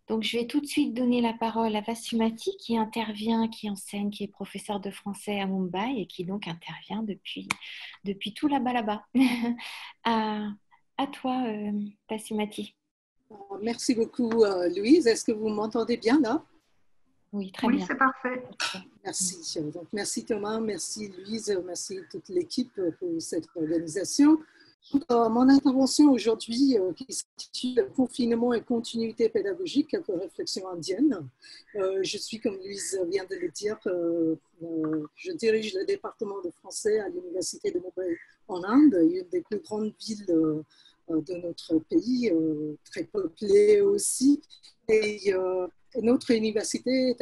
Donc, je vais tout de suite donner la parole à Vasumati qui intervient, qui enseigne, qui est professeur de français à Mumbai et qui donc intervient depuis tout là-bas. à, à toi, Vasumati. Merci beaucoup, Louise. Est-ce que vous m'entendez bien là? Oui, très Oui, bien. c'est parfait. Merci. Donc, merci Thomas, merci Louise, merci toute l'équipe pour cette organisation. Mon intervention aujourd'hui, qui s'intitule Confinement et continuité pédagogique, quelques réflexions indiennes. Je suis, comme Louise vient de le dire, je dirige le département de français à l'Université de Mumbai en Inde, une des plus grandes villes de notre pays, très peuplée aussi. Et notre université est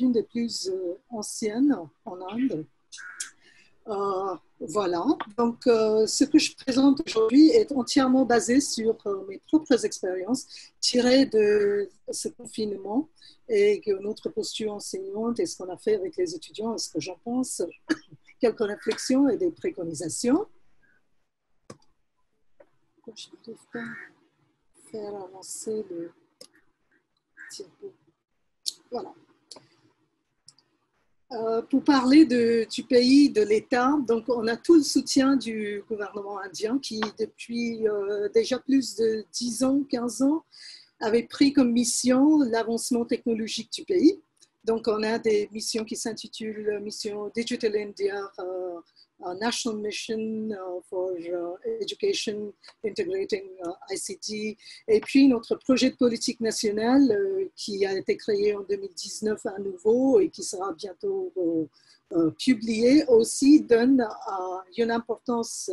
une des plus anciennes en Inde. Voilà, donc ce que je présente aujourd'hui est entièrement basé sur mes propres expériences tirées de ce confinement et que notre posture enseignante et ce qu'on a fait avec les étudiants et ce que j'en pense, quelques réflexions et des préconisations. Je ne peux pas faire avancer le diapo. Voilà. Pour parler du pays, de l'État, donc on a tout le soutien du gouvernement indien qui, depuis déjà plus de 10 ans, 15 ans, avait pris comme mission l'avancement technologique du pays. Donc on a des missions qui s'intitulent Mission Digital India, National Mission for Education Integrating ICT, et puis notre projet de politique nationale qui a été créé en 2019 à nouveau et qui sera bientôt publié aussi donne une importance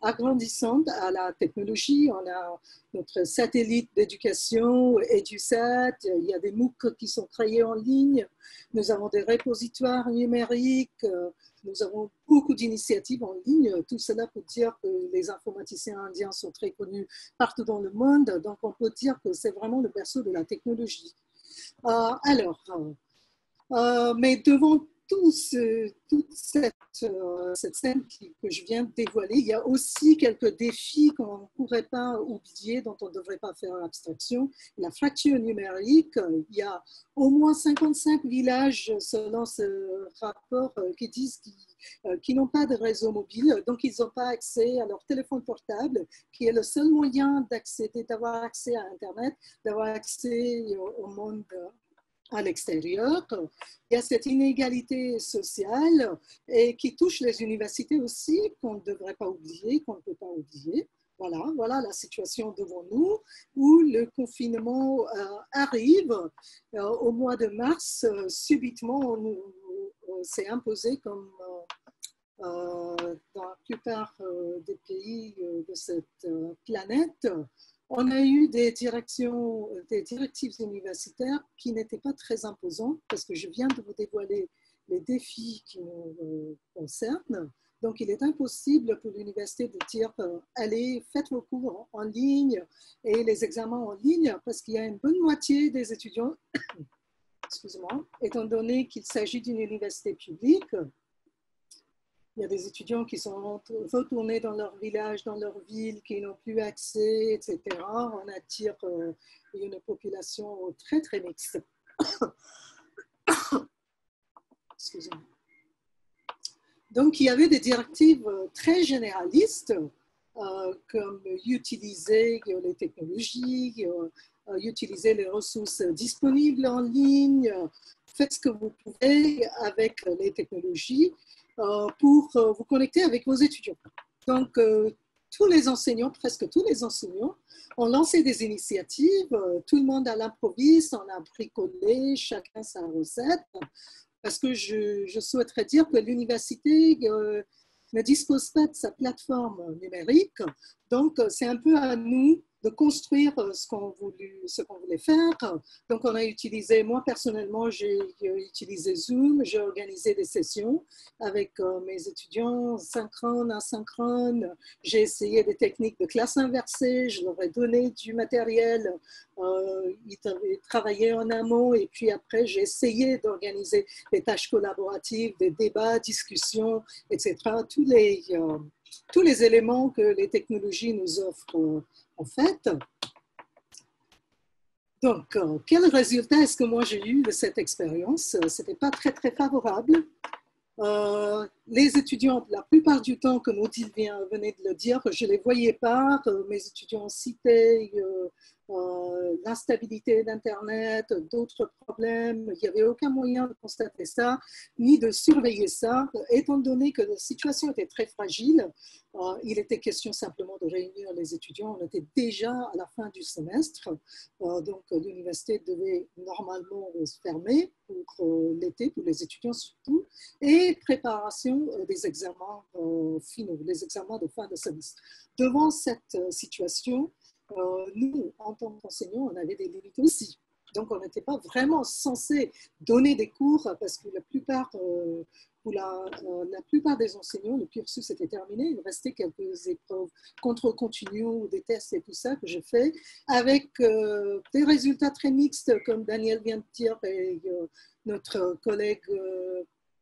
agrandissante à la technologie. On a notre satellite d'éducation, EduSat, il y a des MOOC qui sont créés en ligne, nous avons des repositoires numériques, nous avons beaucoup d'initiatives en ligne, tout cela pour dire que les informaticiens indiens sont très connus partout dans le monde, donc on peut dire que c'est vraiment le berceau de la technologie. Mais devant toute cette scène que je viens de dévoiler, il y a aussi quelques défis qu'on ne pourrait pas oublier, dont on ne devrait pas faire abstraction. La fracture numérique, il y a au moins 55 villages, selon ce rapport, qui disent qu'ils n'ont pas de réseau mobile, donc ils n'ont pas accès à leur téléphone portable, qui est le seul moyen d'avoir accès à Internet, d'avoir accès au monde à l'extérieur. Il y a cette inégalité sociale et qui touche les universités aussi, qu'on ne devrait pas oublier, qu'on ne peut pas oublier. Voilà la situation devant nous, où le confinement arrive. Au mois de mars, subitement, on s'est imposé comme dans la plupart des pays de cette planète. On a eu des directives universitaires qui n'étaient pas très imposantes parce que je viens de vous dévoiler les défis qui nous concernent. Donc, il est impossible pour l'université de dire allez, faites vos cours en ligne et les examens en ligne parce qu'il y a une bonne moitié des étudiants, excusez-moi, étant donné qu'il s'agit d'une université publique. Il y a des étudiants qui sont retournés dans leur village, dans leur ville, qui n'ont plus accès, etc. On attire une population très, très mixte. Excusez-moi. Donc, il y avait des directives très généralistes, comme utiliser les technologies, utiliser les ressources disponibles en ligne, faites ce que vous pouvez avec les technologies, pour vous connecter avec vos étudiants. Donc, tous les enseignants, presque tous les enseignants, ont lancé des initiatives. Tout le monde à l'improviste, on a bricolé, chacun sa recette, parce que je souhaiterais dire que l'université ne dispose pas de sa plateforme numérique. Donc, c'est un peu à nous de construire ce qu'on voulait faire. Donc, on a utilisé, moi personnellement, j'ai utilisé Zoom, j'ai organisé des sessions avec mes étudiants synchrones, asynchrones. J'ai essayé des techniques de classe inversée, je leur ai donné du matériel, ils travaillaient en amont et puis après, j'ai essayé d'organiser des tâches collaboratives, des débats, discussions, etc. Tous les éléments que les technologies nous offrent en fait. Donc, quel résultat est-ce que moi j'ai eu de cette expérience? Ce n'était pas très, très favorable. Les étudiants, la plupart du temps, comme Odile venait de le dire, je ne les voyais pas. Mes étudiants citaient l'instabilité d'Internet, d'autres problèmes. Il n'y avait aucun moyen de constater ça, ni de surveiller ça. Étant donné que la situation était très fragile, il était question simplement de réunir les étudiants. On était déjà à la fin du semestre, donc l'université devait normalement se fermer pour l'été, pour les étudiants surtout, et préparation des examens finaux, les examens de fin de semestre. Devant cette situation, nous, en tant qu'enseignants, on avait des limites aussi. Donc, on n'était pas vraiment censé donner des cours parce que la plupart des enseignants, le cursus était terminé. Il restait quelques épreuves contrôle continu, des tests et tout ça que j'ai fait, avec des résultats très mixtes, comme Daniel vient de dire, et notre collègue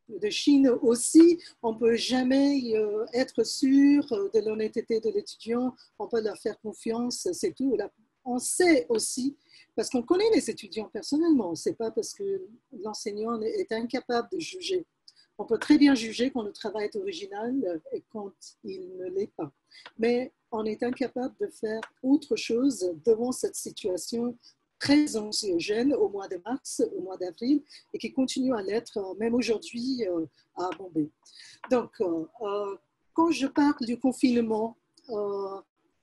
de Chine aussi. On ne peut jamais être sûr de l'honnêteté de l'étudiant. On peut leur faire confiance, c'est tout. On sait aussi, parce qu'on connaît les étudiants personnellement, ce n'est pas parce que l'enseignant est incapable de juger. On peut très bien juger quand le travail est original et quand il ne l'est pas. Mais on est incapable de faire autre chose devant cette situation très anxiogène au mois de mars, au mois d'avril, et qui continue à l'être même aujourd'hui à Bombay. Donc, quand je parle du confinement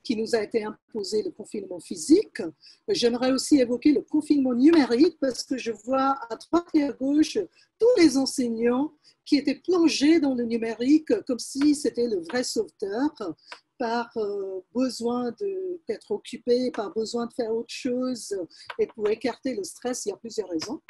qui nous a été imposé, le confinement physique, j'aimerais aussi évoquer le confinement numérique parce que je vois à droite et à gauche tous les enseignants qui étaient plongés dans le numérique comme si c'était le vrai sauveteur, par besoin d'être occupé, par besoin de faire autre chose et pour écarter le stress, il y a plusieurs raisons.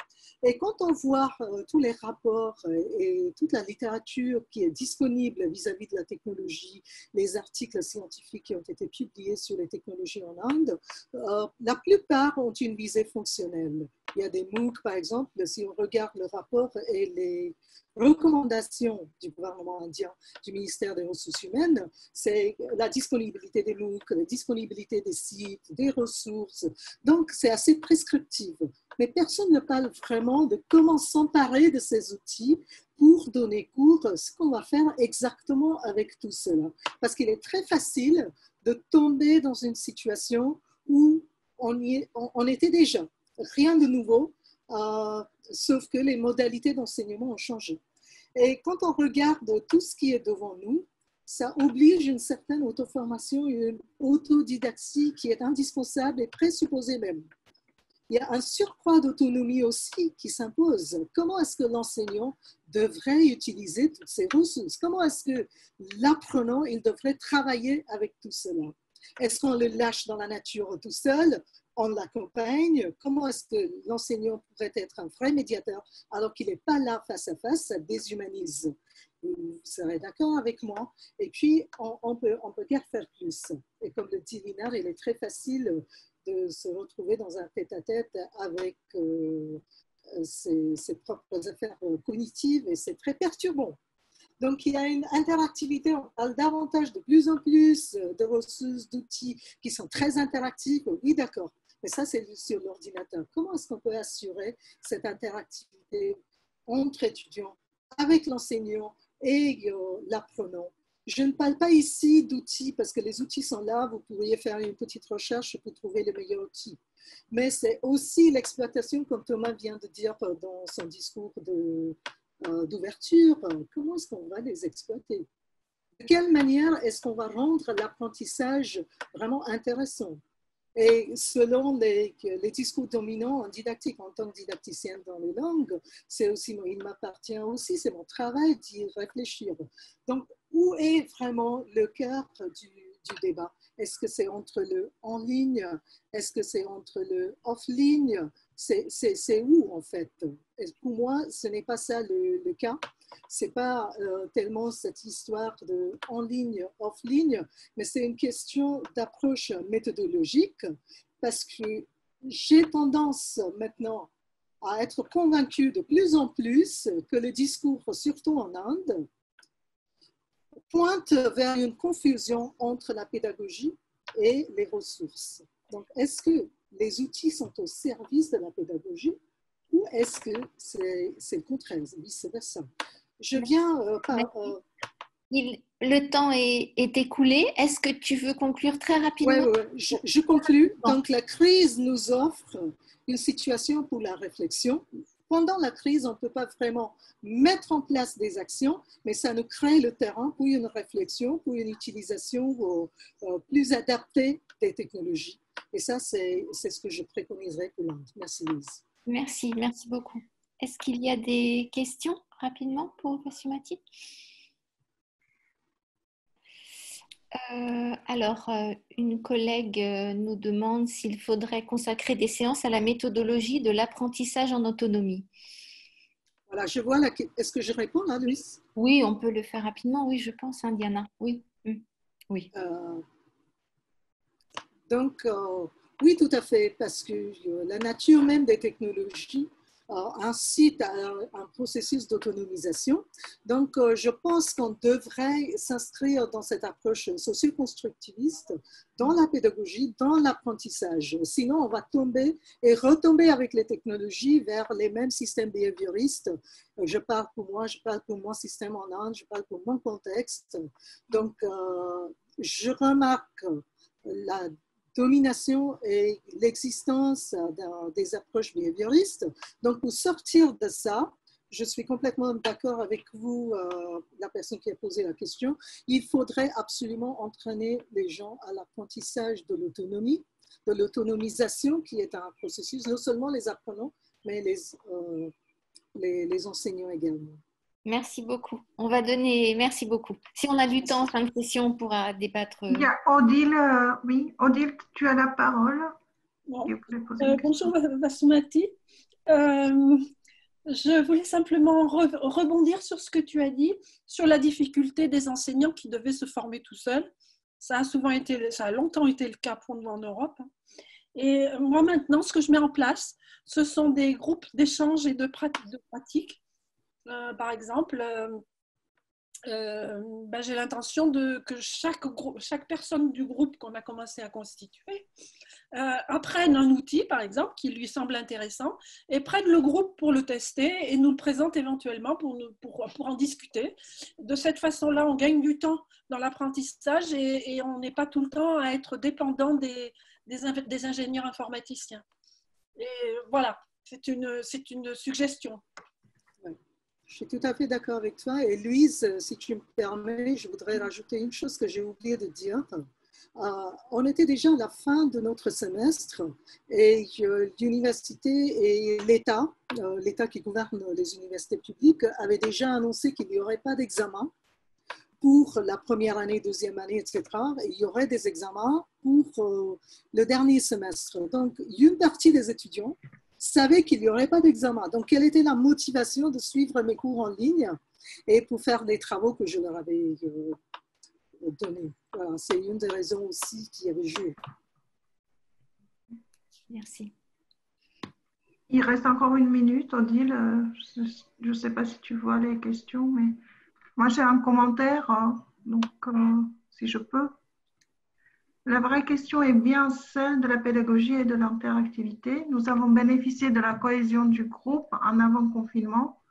Et quand on voit tous les rapports et toute la littérature qui est disponible vis-à-vis de la technologie, les articles scientifiques qui ont été publiés sur les technologies en Inde, la plupart ont une visée fonctionnelle. Il y a des MOOC, par exemple, si on regarde le rapport et les recommandations du gouvernement indien, du ministère des Ressources humaines, c'est la disponibilité des MOOC, la disponibilité des sites, des ressources. Donc, c'est assez prescriptif. Mais personne ne parle vraiment de comment s'emparer de ces outils pour donner cours, ce qu'on va faire exactement avec tout cela. Parce qu'il est très facile de tomber dans une situation où on était déjà. Rien de nouveau, sauf que les modalités d'enseignement ont changé. Et quand on regarde tout ce qui est devant nous, ça oblige une certaine auto-formation, une autodidactie qui est indispensable et présupposée même. Il y a un surcroît d'autonomie aussi qui s'impose. Comment est-ce que l'enseignant devrait utiliser toutes ces ressources? Comment est-ce que l'apprenant, il devrait travailler avec tout cela? Est-ce qu'on le lâche dans la nature tout seul? On l'accompagne? Comment est-ce que l'enseignant pourrait être un vrai médiateur alors qu'il n'est pas là face à face? Ça déshumanise. Vous serez d'accord avec moi? Et puis, on peut guère faire plus. Et comme le dit Linar, il est très facile de se retrouver dans un tête-à-tête avec ses propres affaires cognitives et c'est très perturbant. Donc, il y a une interactivité, on parle davantage de plus en plus de ressources, d'outils qui sont très interactifs, oui d'accord, mais ça c'est sur l'ordinateur. Comment est-ce qu'on peut assurer cette interactivité entre étudiants, avec l'enseignant et l'apprenant? Je ne parle pas ici d'outils parce que les outils sont là, vous pourriez faire une petite recherche pour trouver le meilleur outil. Mais c'est aussi l'exploitation, comme Thomas vient de dire dans son discours d'ouverture, comment est-ce qu'on va les exploiter? De quelle manière est-ce qu'on va rendre l'apprentissage vraiment intéressant? Et selon les discours dominants en didactique, en tant que didacticienne dans les langues, c'est aussi, il m'appartient aussi, c'est mon travail d'y réfléchir. Donc, où est vraiment le cœur du débat? Est-ce que c'est entre le en ligne? Est-ce que c'est entre le off-ligne? C'est où en fait? Et pour moi, ce n'est pas ça le cas. Ce n'est pas tellement cette histoire de en ligne, off-ligne, mais c'est une question d'approche méthodologique parce que j'ai tendance maintenant à être convaincue de plus en plus que le discours, surtout en Inde, pointe vers une confusion entre la pédagogie et les ressources. Donc, est-ce que les outils sont au service de la pédagogie ou est-ce que c'est le contraire, vice-versa? Je viens le temps est écoulé. Est-ce que tu veux conclure très rapidement? Ouais. Je conclus. Donc, la crise nous offre une situation pour la réflexion. Pendant la crise, on ne peut pas vraiment mettre en place des actions, mais ça nous crée le terrain pour une réflexion, pour une utilisation plus adaptée des technologies. Et ça, c'est ce que je préconiserais pour l'Inde. Merci, Lise. Merci beaucoup. Est-ce qu'il y a des questions rapidement pour Vasumati? Une collègue nous demande s'il faudrait consacrer des séances à la méthodologie de l'apprentissage en autonomie. Voilà, je vois. Est-ce que je réponds là, Louise? Oui, on peut le faire rapidement, oui, je pense, hein, Diana. Oui. Oui. Donc, oui, tout à fait, parce que la nature même des technologies incite à un processus d'autonomisation. Donc, je pense qu'on devrait s'inscrire dans cette approche socio-constructiviste, dans la pédagogie, dans l'apprentissage. Sinon, on va tomber et retomber avec les technologies vers les mêmes systèmes behavioristes. Je parle pour mon système en Inde, je parle pour mon contexte. Donc, je remarque la domination et l'existence des approches behavioristes. Donc, pour sortir de ça, je suis complètement d'accord avec vous, la personne qui a posé la question. Il faudrait absolument entraîner les gens à l'apprentissage de l'autonomie, de l'autonomisation, qui est un processus, non seulement les apprenants, mais les enseignants également. Merci beaucoup. Merci beaucoup. Si on a du temps en fin de session, on pourra débattre. Il y a Odile, oui. Odile, tu as la parole. Bon. Bonjour Vasumati. Je voulais simplement rebondir sur ce que tu as dit, sur la difficulté des enseignants qui devaient se former tout seuls. Ça a longtemps été le cas pour nous en Europe. Et moi maintenant, ce que je mets en place, ce sont des groupes d'échange et de pratique. Par exemple, j'ai l'intention que chaque personne du groupe qu'on a commencé à constituer apprenne un outil, par exemple, qui lui semble intéressant et prenne le groupe pour le tester et nous le présente éventuellement pour en discuter. De cette façon-là, on gagne du temps dans l'apprentissage et on n'est pas tout le temps à être dépendant des ingénieurs informaticiens. Et voilà, c'est une suggestion. Je suis tout à fait d'accord avec toi. Et Louise, si tu me permets, je voudrais rajouter une chose que j'ai oublié de dire. On était déjà à la fin de notre semestre et l'université et l'État qui gouverne les universités publiques, avait déjà annoncé qu'il n'y aurait pas d'examen pour la première année, deuxième année, etc. Et il y aurait des examens pour le dernier semestre. Donc, une partie des étudiants savait qu'il n'y aurait pas d'examen. Donc, quelle était la motivation de suivre mes cours en ligne et pour faire des travaux que je leur avais donnés. Voilà, c'est une des raisons aussi qui avait joué. Merci. Il reste encore une minute, Odile. Je ne sais pas si tu vois les questions, mais moi j'ai un commentaire, donc si je peux. La vraie question est bien celle de la pédagogie et de l'interactivité. Nous avons bénéficié de la cohésion du groupe en avant-confinement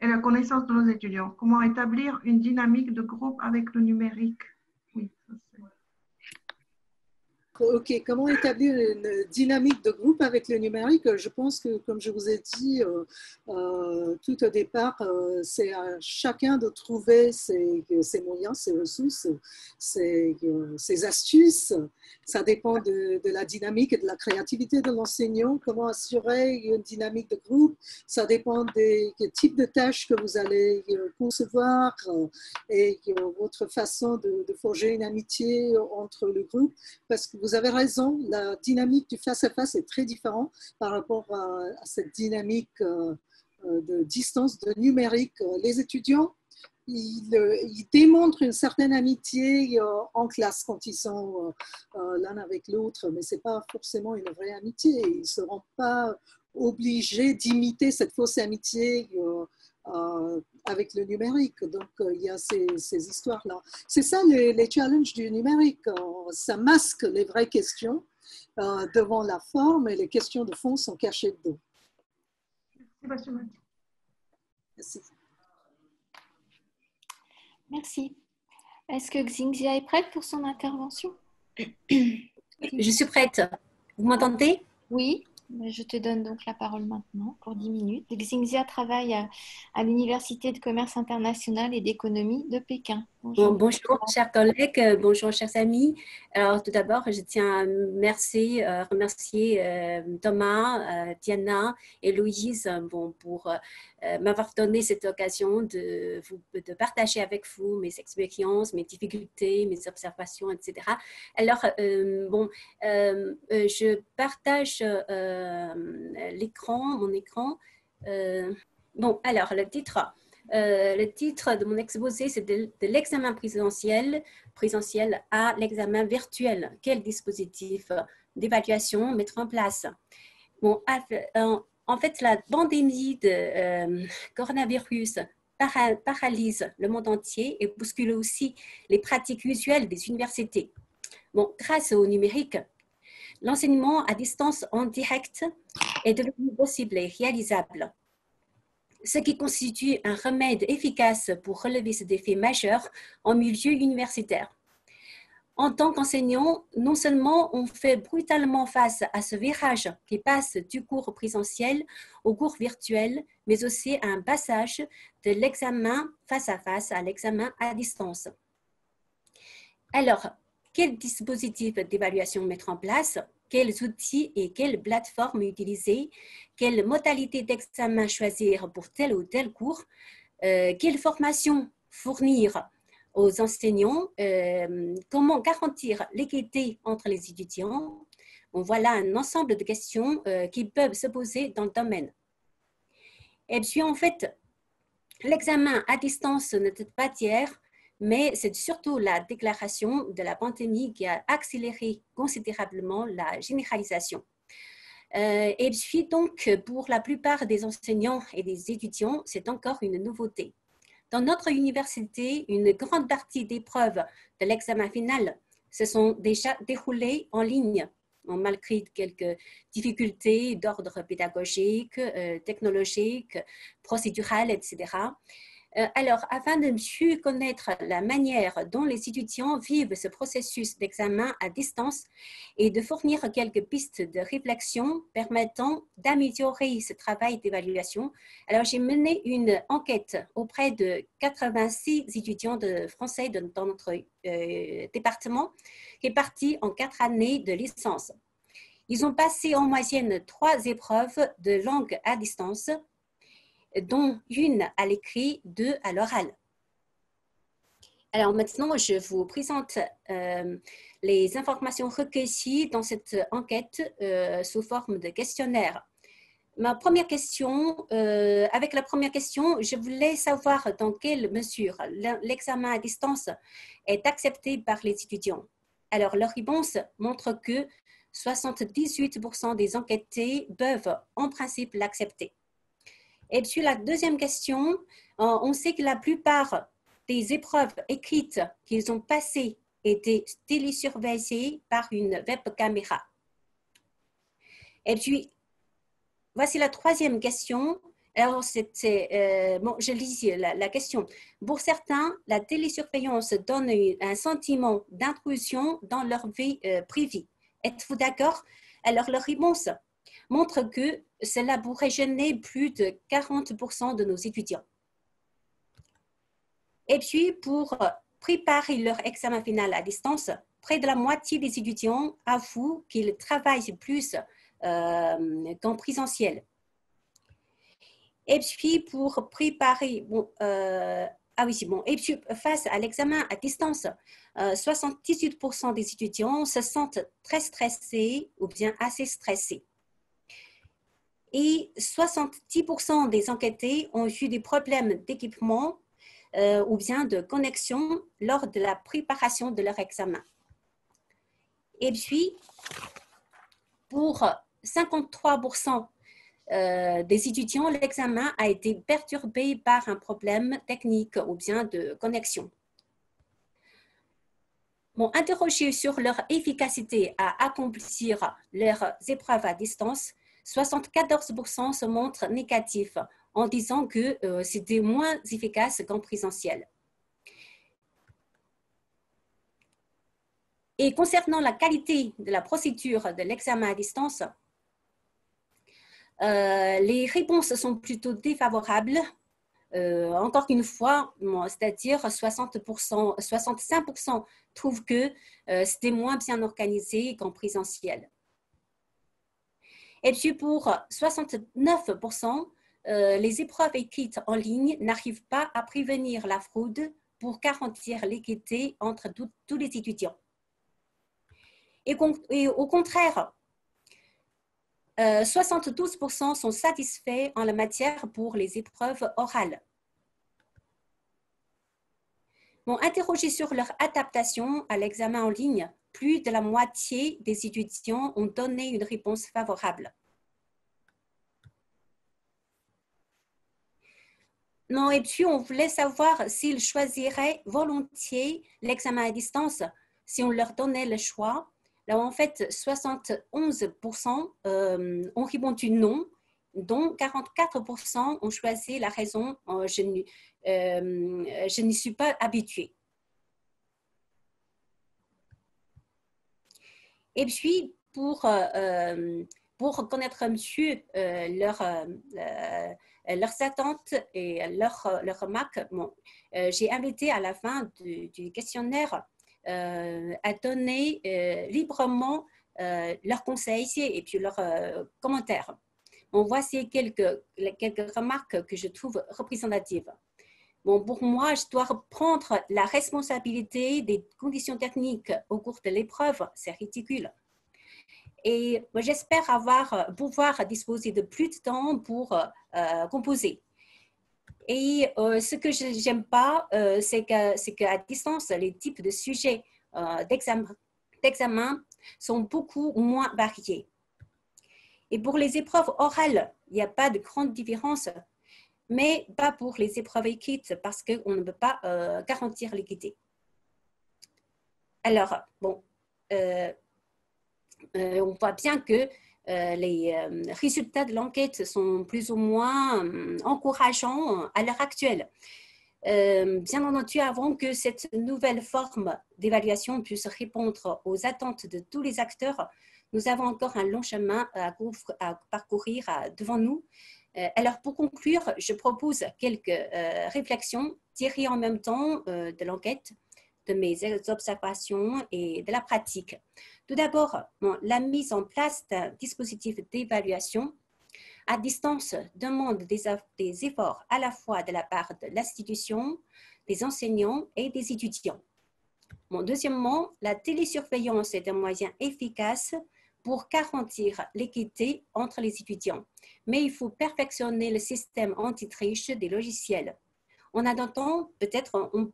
et la connaissance de nos étudiants. Comment établir une dynamique de groupe avec le numérique? Oui, ça c'est... Ok, comment établir une dynamique de groupe avec le numérique? Je pense que, comme je vous ai dit tout au départ, c'est à chacun de trouver ses moyens, ses ressources, ses astuces. Ça dépend de la dynamique et de la créativité de l'enseignant. Comment assurer une dynamique de groupe? Ça dépend des types de tâches que vous allez concevoir et votre façon de forger une amitié entre le groupe. Parce que vous avez raison, la dynamique du face-à-face est très différente par rapport à cette dynamique de distance, de numérique. Les étudiants, ils démontrent une certaine amitié en classe quand ils sont l'un avec l'autre, mais ce n'est pas forcément une vraie amitié. Ils ne seront pas obligés d'imiter cette fausse amitié avec le numérique. Donc, il y a ces histoires-là. C'est ça les challenges du numérique. Ça masque les vraies questions devant la forme et les questions de fond sont cachées de dos. Merci. Merci. Est-ce que Xingxia est prête pour son intervention? Je suis prête. Vous m'entendez? Oui, je te donne donc la parole maintenant pour 10 minutes. Xingxia travaille à l'Université de commerce international et d'économie de Pékin. Bonjour. Bonjour, chers collègues, bonjour, chers amis. Alors, tout d'abord, je tiens à remercier Thomas, Diana et Louise pour m'avoir donné cette occasion de partager avec vous mes expériences, mes difficultés, mes observations, etc. Alors, je partage mon écran. Alors, le titre de mon exposé, c'est de l'examen présentiel à l'examen virtuel. Quel dispositif d'évaluation mettre en place? Bon, en fait, la pandémie de coronavirus paralyse le monde entier et bouscule aussi les pratiques usuelles des universités. Bon, grâce au numérique, l'enseignement à distance en direct est devenu possible et réalisable, ce qui constitue un remède efficace pour relever ce défi majeur en milieu universitaire. En tant qu'enseignant, non seulement on fait brutalement face à ce virage qui passe du cours présentiel au cours virtuel, mais aussi à un passage de l'examen face à face à l'examen à distance. Alors, quel dispositif d'évaluation mettre en place? Quels outils et quelles plateformes utiliser? Quelles modalités d'examen choisir pour tel ou tel cours? Quelle formation fournir aux enseignants? Comment garantir l'équité entre les étudiants? Bon, voilà un ensemble de questions qui peuvent se poser dans le domaine. Et puis, en fait, l'examen à distance n'est pas d'hier, mais c'est surtout la déclaration de la pandémie qui a accéléré considérablement la généralisation. Et puis donc, pour la plupart des enseignants et des étudiants, c'est encore une nouveauté. Dans notre université, une grande partie des épreuves de l'examen final se sont déjà déroulées en ligne, malgré quelques difficultés d'ordre pédagogique, technologique, procédural, etc. Alors, afin de mieux connaître la manière dont les étudiants vivent ce processus d'examen à distance et de fournir quelques pistes de réflexion permettant d'améliorer ce travail d'évaluation, alors j'ai mené une enquête auprès de 86 étudiants de français dans notre département qui est parti en 4 années de licence. Ils ont passé en moyenne 3 épreuves de langue à distance, dont une à l'écrit, 2 à l'oral. Alors maintenant, je vous présente les informations recueillies dans cette enquête sous forme de questionnaire. Avec la première question, je voulais savoir dans quelle mesure l'examen à distance est accepté par les étudiants. Alors, leur réponse montre que 78% des enquêtés peuvent en principe l'accepter. Et puis la deuxième question, on sait que la plupart des épreuves écrites qu'ils ont passées étaient télésurveillées par une webcaméra. Et puis, voici la troisième question. Alors, je lis la question. Pour certains, la télésurveillance donne un sentiment d'intrusion dans leur vie privée. Êtes-vous d'accord? Alors, leur réponse montre que cela pourrait gêner plus de 40% de nos étudiants. Et puis, pour préparer leur examen final à distance, près de la moitié des étudiants avouent qu'ils travaillent plus qu'en présentiel. Et puis, pour préparer, et puis face à l'examen à distance, 78% des étudiants se sentent très stressés ou bien assez stressés. Et 70% des enquêtés ont eu des problèmes d'équipement ou bien de connexion lors de la préparation de leur examen. Et puis, pour 53% des étudiants, l'examen a été perturbé par un problème technique ou bien de connexion. Bon, interrogés sur leur efficacité à accomplir leurs épreuves à distance, 74% se montrent négatifs en disant que c'était moins efficace qu'en présentiel. Et concernant la qualité de la procédure de l'examen à distance, les réponses sont plutôt défavorables. Encore une fois, c'est-à-dire 65% trouvent que c'était moins bien organisé qu'en présentiel. Et puis pour 69%, les épreuves écrites en ligne n'arrivent pas à prévenir la fraude pour garantir l'équité entre tous les étudiants. Et au contraire, 72% sont satisfaits en la matière pour les épreuves orales. Bon, interrogés sur leur adaptation à l'examen en ligne, plus de la moitié des étudiants ont donné une réponse favorable. Non, et puis on voulait savoir s'ils choisiraient volontiers l'examen à distance si on leur donnait le choix. Là, en fait, 71% ont répondu non, dont 44% ont choisi la raison je n'y suis pas habituée. Et puis, pour connaître mieux leurs attentes et leurs remarques, bon, j'ai invité à la fin du questionnaire à donner librement leurs conseils et puis leurs commentaires. Bon, voici quelques remarques que je trouve représentatives. Bon, pour moi, je dois prendre la responsabilité des conditions techniques au cours de l'épreuve. C'est ridicule. Et j'espère pouvoir disposer de plus de temps pour composer. Et ce que je n'aime pas, c'est qu'à distance, les types de sujets d'examen sont beaucoup moins variés. Et pour les épreuves orales, il n'y a pas de grande différence, mais pas pour les épreuves écrites parce qu'on ne peut pas garantir l'équité. Alors, bon, on voit bien que les résultats de l'enquête sont plus ou moins encourageants à l'heure actuelle. Bien entendu, avant que cette nouvelle forme d'évaluation puisse répondre aux attentes de tous les acteurs, nous avons encore un long chemin à parcourir devant nous. Alors, pour conclure, je propose quelques réflexions tirées en même temps de l'enquête, de mes observations et de la pratique. Tout d'abord, la mise en place d'un dispositif d'évaluation à distance demande des efforts à la fois de la part de l'institution, des enseignants et des étudiants. Deuxièmement, la télésurveillance est un moyen efficace pour garantir l'équité entre les étudiants, mais il faut perfectionner le système anti-triche des logiciels. En attendant, peut-être on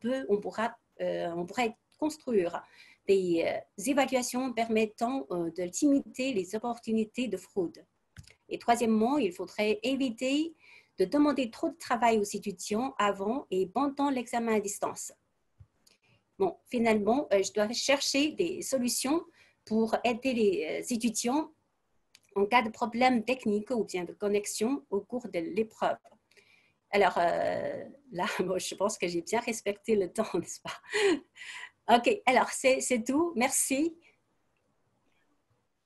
pourrait construire des évaluations permettant de limiter les opportunités de fraude. Et troisièmement, il faudrait éviter de demander trop de travail aux étudiants avant et pendant l'examen à distance. Bon, finalement, je dois chercher des solutions pour aider les étudiants en cas de problème technique ou bien de connexion au cours de l'épreuve. Alors là, bon, je pense que j'ai bien respecté le temps, n'est-ce pas? Ok, alors c'est tout. Merci.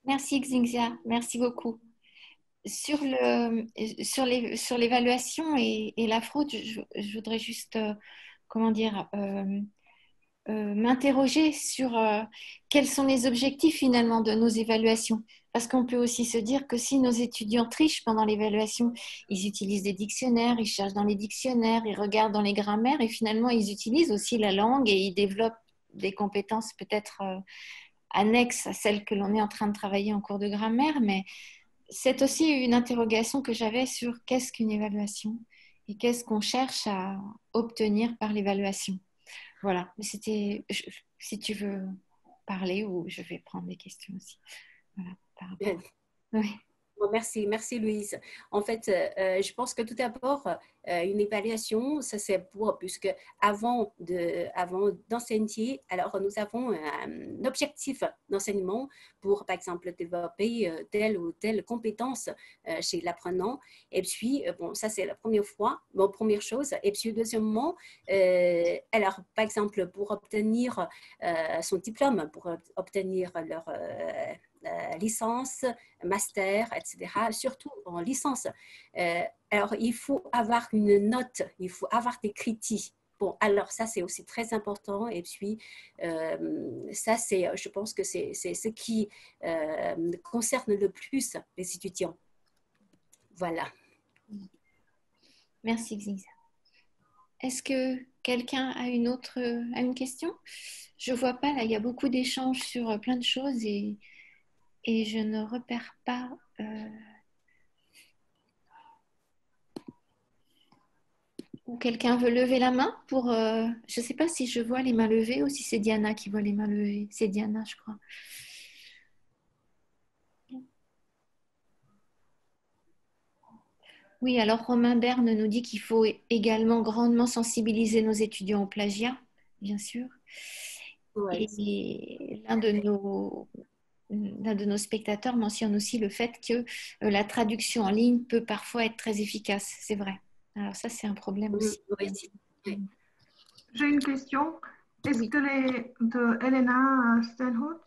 Merci Xingxia, merci beaucoup. Sur l'évaluation et la fraude, je voudrais juste, m'interroger sur quels sont les objectifs finalement de nos évaluations. Parce qu'on peut aussi se dire que si nos étudiants trichent pendant l'évaluation, ils utilisent des dictionnaires, ils cherchent dans les dictionnaires, ils regardent dans les grammaires et finalement ils utilisent aussi la langue et ils développent des compétences peut-être annexes à celles que l'on est en train de travailler en cours de grammaire. Mais c'est aussi une interrogation que j'avais sur qu'est-ce qu'une évaluation et qu'est-ce qu'on cherche à obtenir par l'évaluation. Voilà, c'était, si tu veux parler ou je vais prendre des questions aussi. Voilà, par rapport. Oui. Bon, merci, merci Louise. En fait, je pense que tout d'abord, une évaluation, ça c'est pour, puisque avant d'enseigner, alors nous avons un objectif d'enseignement pour, par exemple, développer telle ou telle compétence chez l'apprenant. Et puis, bon, ça c'est la première fois, bon, première chose. Et puis, deuxièmement, alors, par exemple, pour obtenir son diplôme, pour obtenir leur licence, master, etc., surtout en licence. Alors, il faut avoir une note, il faut avoir des critiques. Bon, alors ça, c'est aussi très important. Et puis, ça, je pense que c'est ce qui concerne le plus les étudiants. Voilà. Merci, Xisa. Est-ce que quelqu'un a une question? Je ne vois pas, là, il y a beaucoup d'échanges sur plein de choses et je ne repère pas. Ou quelqu'un veut lever la main pour. Je ne sais pas si je vois les mains levées ou si c'est Diana qui voit les mains levées. C'est Diana, je crois. Oui, alors Romain Berne nous dit qu'il faut également grandement sensibiliser nos étudiants au plagiat, bien sûr. Ouais. Et l'un de nos spectateurs mentionne aussi le fait que la traduction en ligne peut parfois être très efficace. C'est vrai. Alors ça, c'est un problème aussi. Oui. J'ai une question. Est-ce que de Elena Stenhout,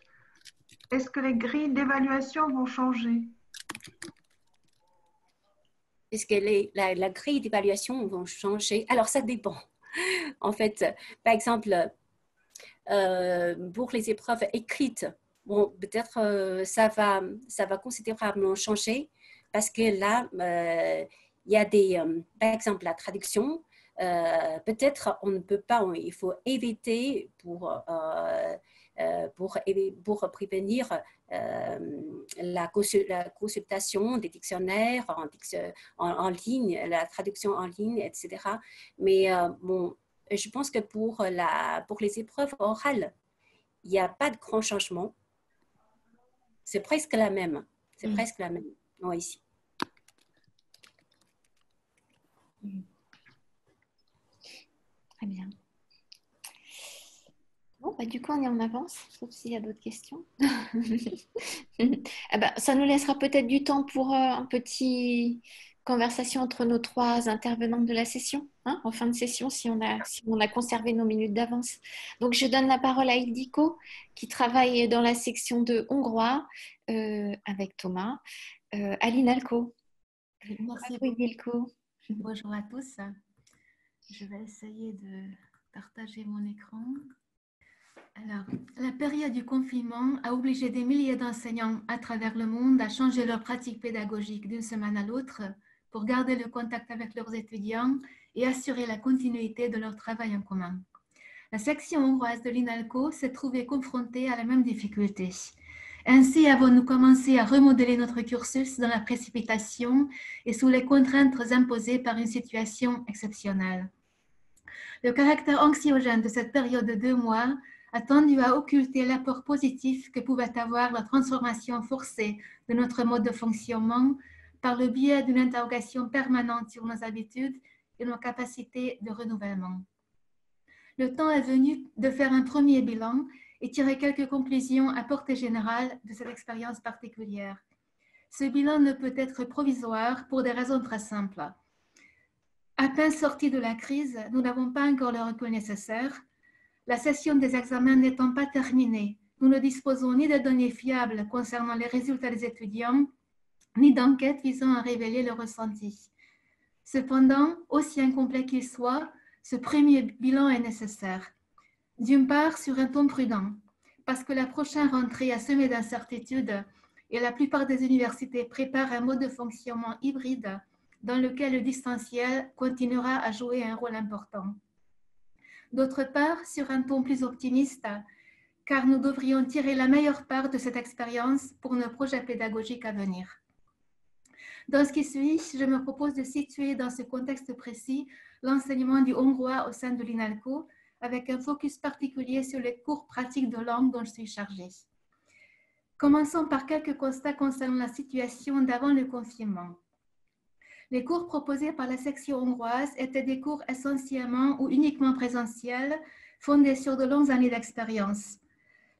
est-ce que les grilles d'évaluation vont changer? Est-ce que la grille d'évaluation vont changer? Alors, ça dépend. En fait, par exemple, pour les épreuves écrites, bon, peut-être ça va considérablement changer parce que là, il y a par exemple, la traduction. Peut-être on ne peut pas, il faut éviter pour prévenir la consultation des dictionnaires en ligne, la traduction en ligne, etc. Mais bon, je pense que pour les épreuves orales, il n'y a pas de grand changement. C'est presque la même. C'est presque la même. Non, ici. Très bien. Bon, bah, du coup, on est en avance, sauf s'il y a d'autres questions. Ça nous laissera peut-être du temps pour un petit conversation entre nos 3 intervenantes de la session, hein, en fin de session, si on a conservé nos minutes d'avance. Donc, je donne la parole à Ildiko, qui travaille dans la section de hongrois avec Thomas, à l'INALCO. Merci beaucoup, Ildiko. Bonjour à tous. Je vais essayer de partager mon écran. Alors, la période du confinement a obligé des milliers d'enseignants à travers le monde à changer leur pratique pédagogique d'une semaine à l'autre pour garder le contact avec leurs étudiants et assurer la continuité de leur travail en commun. La section hongroise de l'INALCO s'est trouvée confrontée à la même difficulté. Ainsi avons-nous commencé à remodeler notre cursus dans la précipitation et sous les contraintes imposées par une situation exceptionnelle. Le caractère anxiogène de cette période de 2 mois a tendu à occulter l'apport positif que pouvait avoir la transformation forcée de notre mode de fonctionnement par le biais d'une interrogation permanente sur nos habitudes et nos capacités de renouvellement. Le temps est venu de faire un premier bilan et tirer quelques conclusions à portée générale de cette expérience particulière. Ce bilan ne peut être provisoire pour des raisons très simples. À peine sortis de la crise, nous n'avons pas encore le recul nécessaire. La session des examens n'étant pas terminée, nous ne disposons ni de données fiables concernant les résultats des étudiants, ni d'enquêtes visant à révéler le ressenti. Cependant, aussi incomplet qu'il soit, ce premier bilan est nécessaire. D'une part, sur un ton prudent, parce que la prochaine rentrée a semé d'incertitudes et la plupart des universités préparent un mode de fonctionnement hybride dans lequel le distanciel continuera à jouer un rôle important. D'autre part, sur un ton plus optimiste, car nous devrions tirer la meilleure part de cette expérience pour nos projets pédagogiques à venir. Dans ce qui suit, je me propose de situer dans ce contexte précis l'enseignement du hongrois au sein de l'INALCO, avec un focus particulier sur les cours pratiques de langue dont je suis chargée. Commençons par quelques constats concernant la situation d'avant le confinement. Les cours proposés par la section hongroise étaient des cours essentiellement ou uniquement présentiels, fondés sur de longues années d'expérience.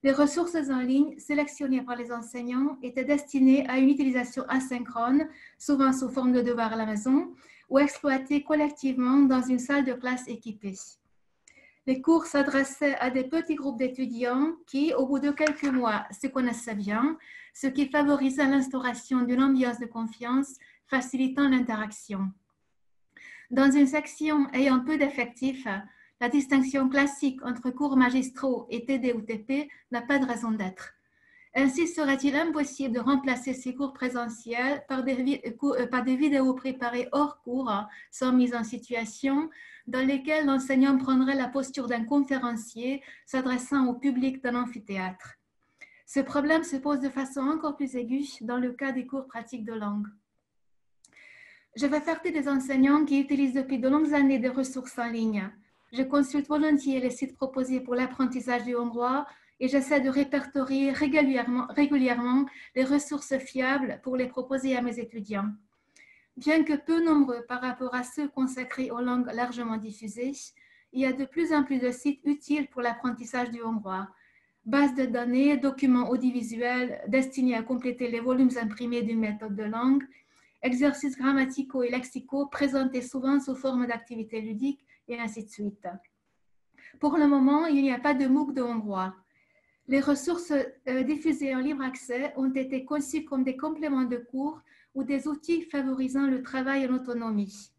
Les ressources en ligne sélectionnées par les enseignants étaient destinées à une utilisation asynchrone, souvent sous forme de devoirs à la maison, ou exploitées collectivement dans une salle de classe équipée. Les cours s'adressaient à des petits groupes d'étudiants qui, au bout de quelques mois, se connaissaient bien, ce qui favorisait l'instauration d'une ambiance de confiance facilitant l'interaction. Dans une section ayant peu d'effectifs, la distinction classique entre cours magistraux et TD ou TP n'a pas de raison d'être. Ainsi serait-il impossible de remplacer ces cours présentiels par des vidéos préparées hors cours, sans mise en situation, dans lesquelles l'enseignant prendrait la posture d'un conférencier s'adressant au public d'un amphithéâtre. Ce problème se pose de façon encore plus aiguë dans le cas des cours pratiques de langue. Je fais partie des enseignants qui utilisent depuis de longues années des ressources en ligne. Je consulte volontiers les sites proposés pour l'apprentissage du hongrois et j'essaie de répertorier régulièrement les ressources fiables pour les proposer à mes étudiants. Bien que peu nombreux par rapport à ceux consacrés aux langues largement diffusées, il y a de plus en plus de sites utiles pour l'apprentissage du hongrois. Bases de données, documents audiovisuels destinés à compléter les volumes imprimés d'une méthode de langue, exercices grammaticaux et lexicaux présentés souvent sous forme d'activités ludiques et ainsi de suite. Pour le moment, il n'y a pas de MOOC de hongrois. Les ressources diffusées en libre accès ont été conçues comme des compléments de cours ou des outils favorisant le travail en autonomie.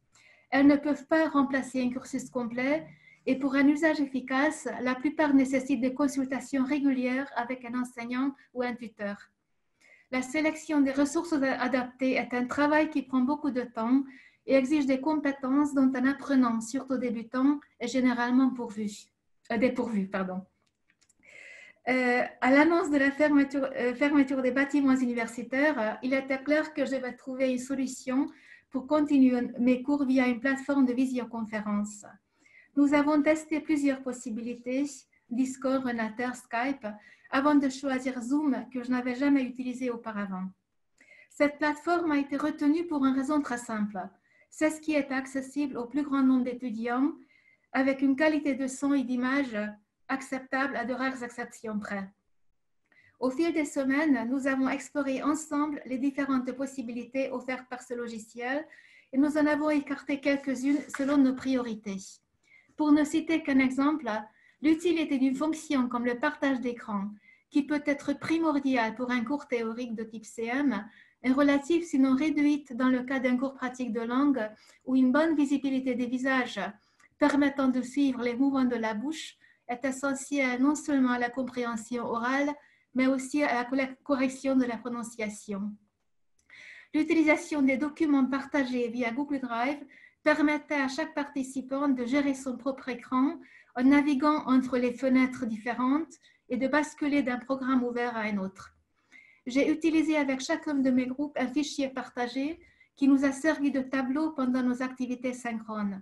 Elles ne peuvent pas remplacer un cursus complet et pour un usage efficace, la plupart nécessitent des consultations régulières avec un enseignant ou un tuteur. La sélection des ressources adaptées est un travail qui prend beaucoup de temps et exige des compétences dont un apprenant, surtout débutant, est généralement dépourvu. À l'annonce de la fermeture des bâtiments universitaires, il était clair que je vais trouver une solution pour continuer mes cours via une plateforme de visioconférence. Nous avons testé plusieurs possibilités, Discord, Renater, Skype, avant de choisir Zoom, que je n'avais jamais utilisé auparavant. Cette plateforme a été retenue pour une raison très simple. C'est ce qui est accessible au plus grand nombre d'étudiants, avec une qualité de son et d'image acceptable à de rares exceptions près. Au fil des semaines, nous avons exploré ensemble les différentes possibilités offertes par ce logiciel et nous en avons écarté quelques-unes selon nos priorités. Pour ne citer qu'un exemple, l'utilité d'une fonction comme le partage d'écran, qui peut être primordial pour un cours théorique de type CM, est relative sinon réduite dans le cas d'un cours pratique de langue où une bonne visibilité des visages permettant de suivre les mouvements de la bouche est essentielle non seulement à la compréhension orale, mais aussi à la correction de la prononciation. L'utilisation des documents partagés via Google Drive permettait à chaque participant de gérer son propre écran en naviguant entre les fenêtres différentes et de basculer d'un programme ouvert à un autre. J'ai utilisé avec chacun de mes groupes un fichier partagé qui nous a servi de tableau pendant nos activités synchrones.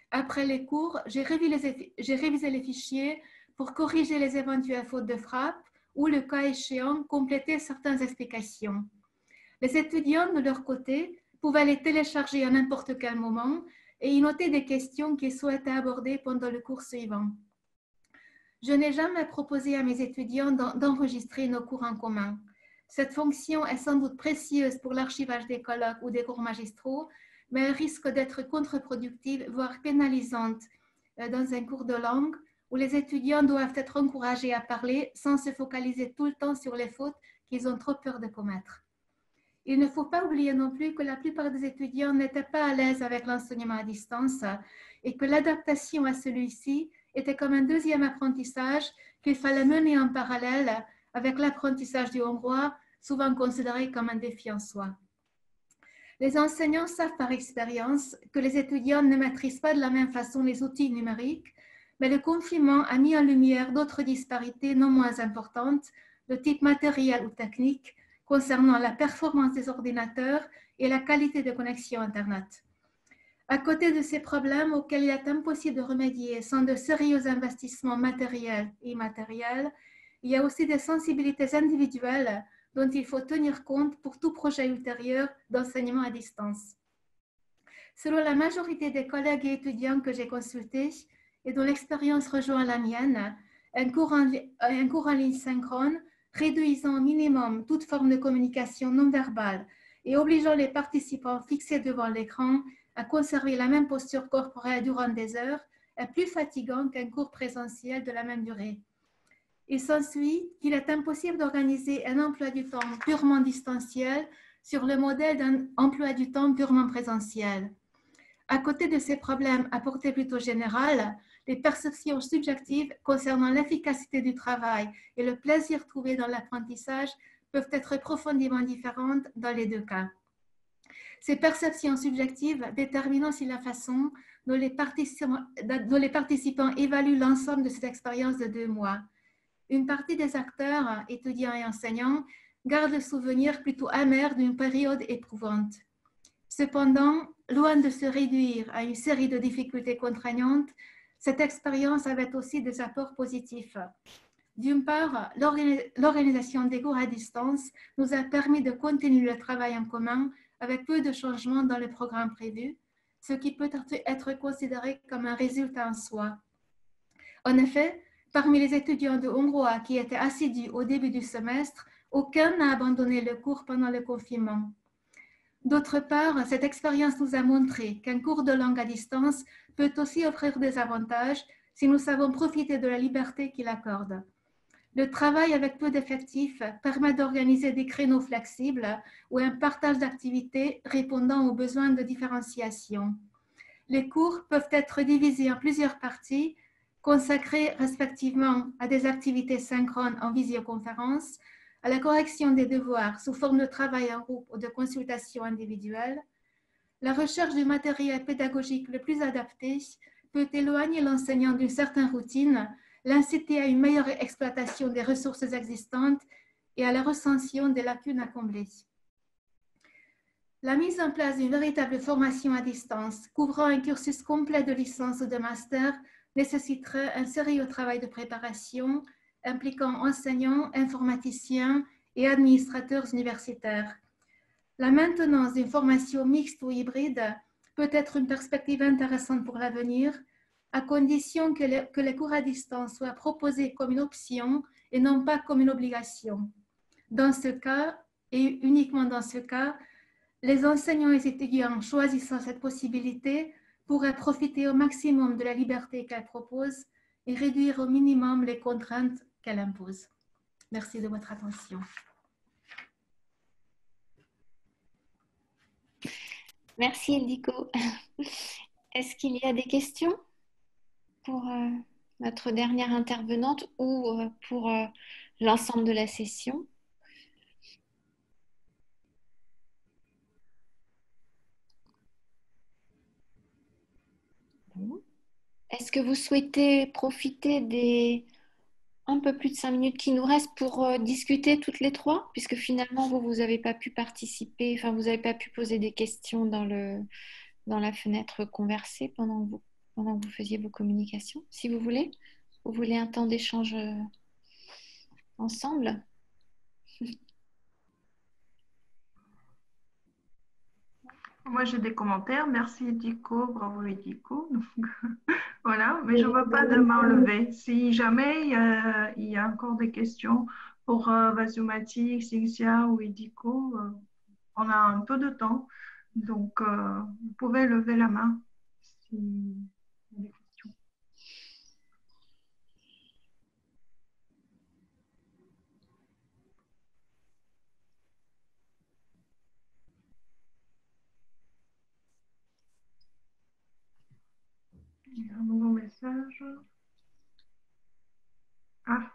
Après les cours, j'ai révisé les fichiers pour corriger les éventuelles fautes de frappe ou, le cas échéant, compléter certaines explications. Les étudiants, de leur côté, pouvaient les télécharger à n'importe quel moment et y noter des questions qu'ils souhaitaient aborder pendant le cours suivant. Je n'ai jamais proposé à mes étudiants d'enregistrer nos cours en commun. Cette fonction est sans doute précieuse pour l'archivage des colloques ou des cours magistraux, mais elle risque d'être contre-productive, voire pénalisante dans un cours de langue où les étudiants doivent être encouragés à parler sans se focaliser tout le temps sur les fautes qu'ils ont trop peur de commettre. Il ne faut pas oublier non plus que la plupart des étudiants n'étaient pas à l'aise avec l'enseignement à distance et que l'adaptation à celui-ci était comme un deuxième apprentissage qu'il fallait mener en parallèle avec l'apprentissage du hongrois, souvent considéré comme un défi en soi. Les enseignants savent par expérience que les étudiants ne maîtrisent pas de la même façon les outils numériques, mais le confinement a mis en lumière d'autres disparités non moins importantes, de type matériel ou technique, concernant la performance des ordinateurs et la qualité de connexion Internet. À côté de ces problèmes auxquels il est impossible de remédier sans de sérieux investissements matériels et immatériels, il y a aussi des sensibilités individuelles dont il faut tenir compte pour tout projet ultérieur d'enseignement à distance. Selon la majorité des collègues et étudiants que j'ai consultés et dont l'expérience rejoint la mienne, un cours en ligne synchrone, réduisant au minimum toute forme de communication non verbale et obligeant les participants fixés devant l'écran à conserver la même posture corporelle durant des heures, est plus fatigant qu'un cours présentiel de la même durée. Il s'ensuit qu'il est impossible d'organiser un emploi du temps purement distanciel sur le modèle d'un emploi du temps purement présentiel. À côté de ces problèmes à portée plutôt générale, les perceptions subjectives concernant l'efficacité du travail et le plaisir trouvé dans l'apprentissage peuvent être profondément différentes dans les deux cas. Ces perceptions subjectives déterminent aussi la façon dont les participants évaluent l'ensemble de cette expérience de 2 mois. Une partie des acteurs, étudiants et enseignants, garde le souvenir plutôt amer d'une période éprouvante. Cependant, loin de se réduire à une série de difficultés contraignantes, cette expérience avait aussi des apports positifs. D'une part, l'organisation des cours à distance nous a permis de continuer le travail en commun avec peu de changements dans le programme prévu, ce qui peut être considéré comme un résultat en soi. En effet, parmi les étudiants de hongrois qui étaient assidus au début du semestre, aucun n'a abandonné le cours pendant le confinement. D'autre part, cette expérience nous a montré qu'un cours de langue à distance peut aussi offrir des avantages si nous savons profiter de la liberté qu'il accorde. Le travail avec peu d'effectifs permet d'organiser des créneaux flexibles ou un partage d'activités répondant aux besoins de différenciation. Les cours peuvent être divisés en plusieurs parties, consacrées respectivement à des activités synchrones en visioconférence, à la correction des devoirs sous forme de travail en groupe ou de consultation individuelle. La recherche du matériel pédagogique le plus adapté peut éloigner l'enseignant d'une certaine routine, l'inciter à une meilleure exploitation des ressources existantes et à la recension des lacunes à combler. La mise en place d'une véritable formation à distance, couvrant un cursus complet de licence ou de master, nécessiterait un sérieux travail de préparation impliquant enseignants, informaticiens et administrateurs universitaires. La maintenance d'une formation mixte ou hybride peut être une perspective intéressante pour l'avenir, à condition que les cours à distance soient proposés comme une option et non pas comme une obligation. Dans ce cas, et uniquement dans ce cas, les enseignants et étudiants choisissant cette possibilité pourraient profiter au maximum de la liberté qu'elle propose et réduire au minimum les contraintes qu'elle impose. Merci de votre attention. Merci Ildiko. Est-ce qu'il y a des questions pour notre dernière intervenante ou pour l'ensemble de la session? Bon. Est-ce que vous souhaitez profiter des un peu plus de 5 minutes qui nous restent pour discuter toutes les trois, puisque finalement vous n'avez pas pu participer, enfin vous n'avez pas pu poser des questions dans la fenêtre conversée pendant que vous faisiez vos communications, si vous voulez un temps d'échange ensemble. Moi, j'ai des commentaires. Merci, Ildiko. Bravo, Ildiko. Voilà, mais je ne veux pas de main levée. Si jamais il y a encore des questions pour Vasumatic, Cynthia ou Ildiko, on a un peu de temps. Donc, vous pouvez lever la main s'il y a des questions. Il y a un nouveau message. Ah,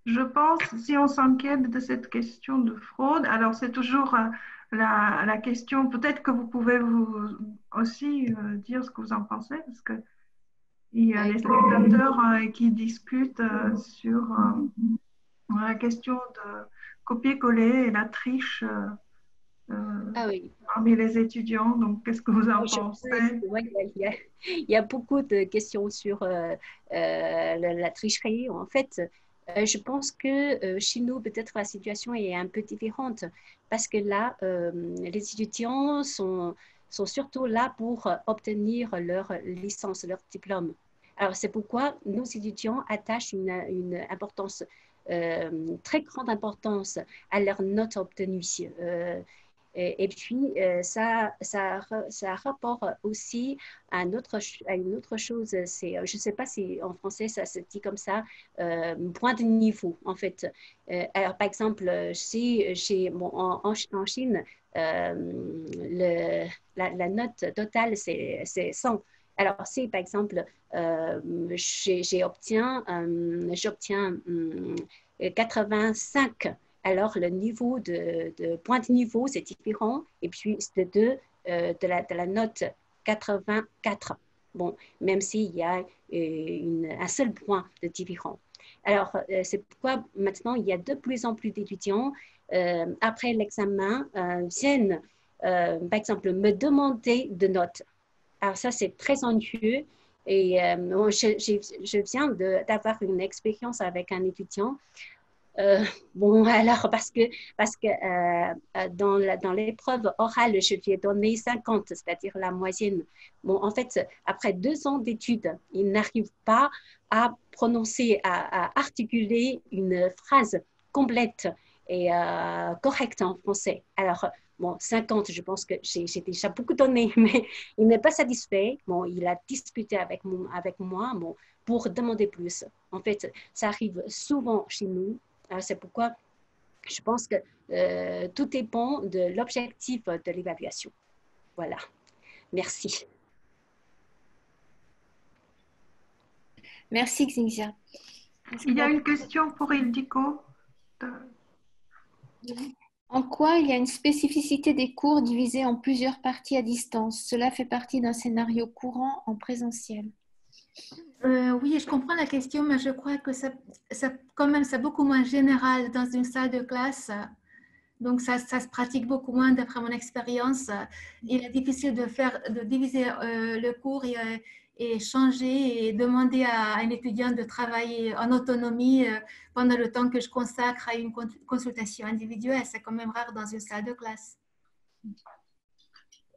je pense, si on s'inquiète de cette question de fraude, alors c'est toujours la question, peut-être que vous pouvez aussi dire ce que vous en pensez, parce qu'il y a les spectateurs qui discutent sur la question de copier-coller et la triche parmi les étudiants. Donc, qu'est-ce que vous en pensez? Il y a beaucoup de questions sur la tricherie. En fait, Je pense que chez nous, peut-être la situation est un peu différente parce que là, les étudiants sont surtout là pour obtenir leur licence, leur diplôme. Alors, c'est pourquoi nos étudiants attachent une importance, très grande importance à leur note obtenue. Et puis, ça rapporte aussi à une autre chose. Je ne sais pas si en français ça se dit comme ça, point de niveau, en fait. Alors, par exemple, en Chine, la note totale, c'est 100. Alors, si par exemple, j'obtiens 85, alors le niveau de point de niveau, c'est différent. Et puis, de la note 84. Bon, même s'il y a un seul point de différence. Alors, c'est pourquoi maintenant, il y a de plus en plus d'étudiants, après l'examen, viennent, par exemple, me demander de notes. Alors, ça, c'est très ennuyeux. Et je viens d'avoir une expérience avec un étudiant. Bon, alors, parce que dans l'épreuve orale, je lui ai donné 50, c'est-à-dire la moyenne. Bon, en fait, après 2 ans d'études, il n'arrive pas à prononcer, à articuler une phrase complète et correcte en français. Alors, bon, 50, je pense que j'ai déjà beaucoup donné, mais il n'est pas satisfait. Bon, il a discuté avec moi bon, pour demander plus. En fait, ça arrive souvent chez nous. C'est pourquoi je pense que tout dépend de l'objectif de l'évaluation. Voilà. Merci. Merci, Xinxia. Il y a une question pour Ildiko. En quoi il y a une spécificité des cours divisés en plusieurs parties à distance? Cela fait partie d'un scénario courant en présentiel. Oui, je comprends la question, mais je crois que quand même, c'est beaucoup moins général dans une salle de classe. Donc, ça se pratique beaucoup moins d'après mon expérience. Il est difficile de diviser le cours et changer et demander à un étudiant de travailler en autonomie pendant le temps que je consacre à une consultation individuelle. C'est quand même rare dans une salle de classe.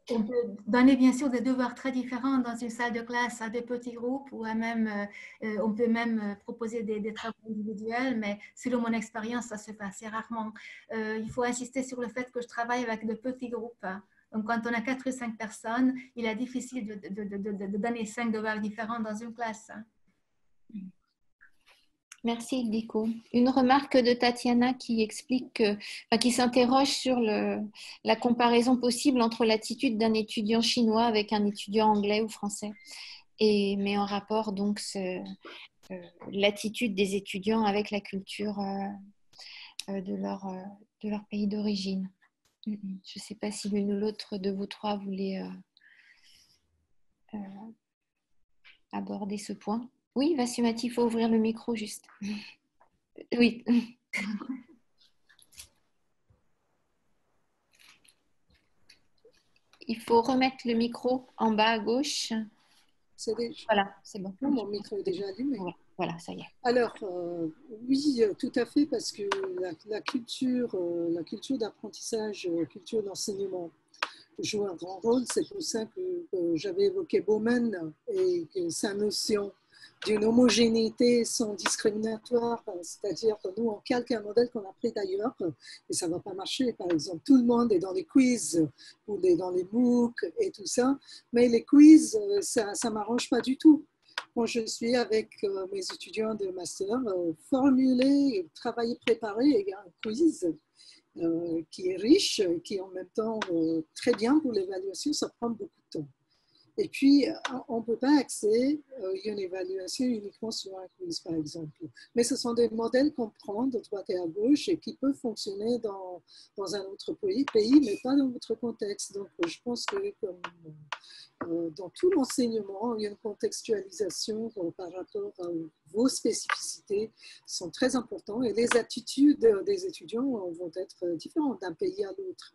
On peut donner bien sûr des devoirs très différents dans une salle de classe à des petits groupes ou on peut même proposer des travaux individuels, mais selon mon expérience, ça se fait assez rarement. Il faut insister sur le fait que je travaille avec de petits groupes. Donc, quand on a 4 ou 5 personnes, il est difficile de donner 5 devoirs différents dans une classe. Merci, Ildiko. Une remarque de Tatiana qui explique, qui s'interroge sur la comparaison possible entre l'attitude d'un étudiant chinois avec un étudiant anglais ou français, et met en rapport donc l'attitude des étudiants avec la culture de leur pays d'origine. Je ne sais pas si l'une ou l'autre de vous trois voulait aborder ce point. Oui, Vasumati, il faut ouvrir le micro juste. Oui. Il faut remettre le micro en bas à gauche. Voilà, c'est bon. Mon micro est déjà allumé. Voilà, ça y est. Alors, oui, tout à fait, parce que la culture d'apprentissage, culture d'enseignement joue un grand rôle. C'est pour ça que j'avais évoqué Bauman et que sa notion d'une homogénéité sans discriminatoire, c'est-à-dire que nous, on calque un modèle qu'on a pris d'ailleurs, et ça ne va pas marcher. Par exemple, tout le monde est dans les quiz ou dans les MOOC et tout ça, mais les quiz, ça ne m'arrange pas du tout. Quand je suis avec mes étudiants de master, formuler, travailler, préparer, il y a un quiz qui est riche, qui est en même temps très bien pour l'évaluation, ça prend beaucoup de temps. Et puis, on ne peut pas axer une évaluation uniquement sur un quiz, par exemple. Mais ce sont des modèles qu'on prend de droite et à gauche et qui peuvent fonctionner dans un autre pays, mais pas dans votre contexte. Donc, je pense que dans tout l'enseignement, il y a une contextualisation par rapport à vos spécificités sont très importantes et les attitudes des étudiants vont être différentes d'un pays à l'autre.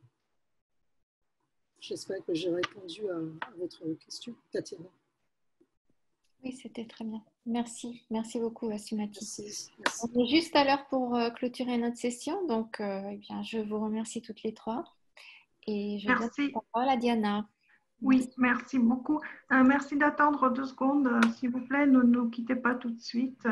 J'espère que j'ai répondu à votre question, Tatiana. Oui, c'était très bien. Merci. Merci beaucoup, Asumati. Merci. On est juste à l'heure pour clôturer notre session. Donc, eh bien, je vous remercie toutes les trois. Et je donne Merci. la parole à Diana. Oui, merci beaucoup. Merci d'attendre 2 secondes, s'il vous plaît. Ne nous quittez pas tout de suite.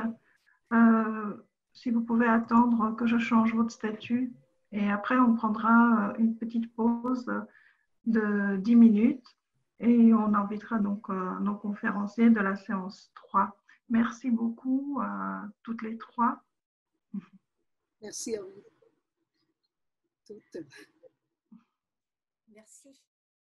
Si vous pouvez attendre que je change votre statut. Et après, on prendra une petite pause de 10 minutes et on invitera donc nos conférenciers de la séance 3. Merci beaucoup à toutes les trois. Merci à vous toutes. Merci.